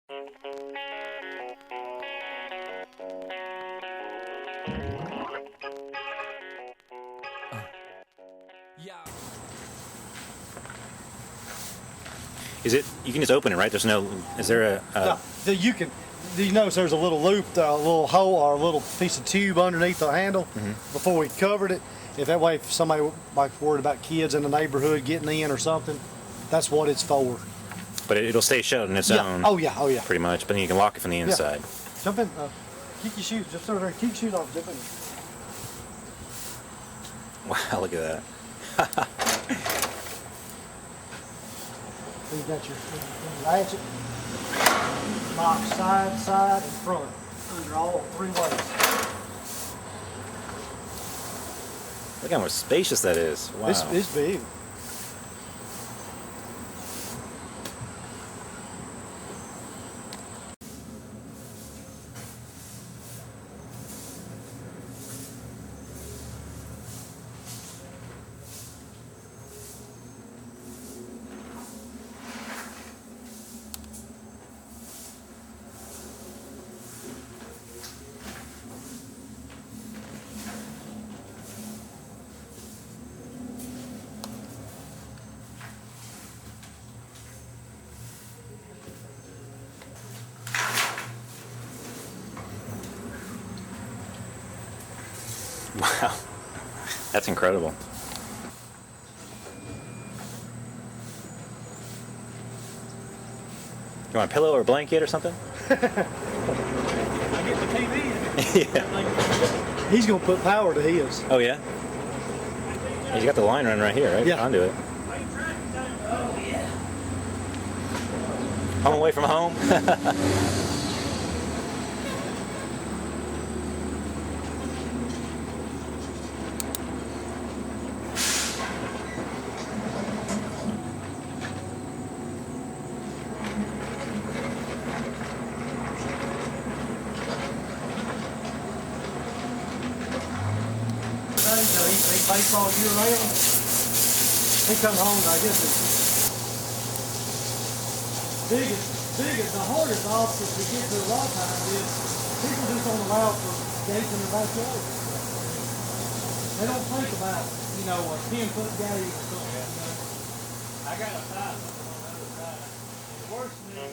Is it? You can just open it, right? There's no. Is there a? No, you can. You notice there's a little loop, a little hole, or a little piece of tube underneath the handle. Before we covered it, if that way, if somebody like worried about kids in the neighborhood getting in or something, that's what it's for. But it'll stay shut on its own. Oh yeah. Oh yeah. Pretty much. But then you can lock it from the inside. Yeah. Jump in. Keep your shoes. Just over there. Keep your shoes off. Jump in. Wow! Look at that. You got your ratchet, lock side, side, and front under all three ways. Look how much spacious that is. Wow. It's big. Wow, that's incredible. You want a pillow or a blanket or something? I get the TV. Yeah. He's gonna put power to his. Oh yeah. He's got the line running right here, right? Yeah. Onto it. Oh yeah. Home away from home. He baseball year round. He come home, I guess the hardest obstacle to get to a lot of times is people just don't allow for gates in their backyard. They don't think about, a 10-foot gate or something. I got a size on the other side. It works for me.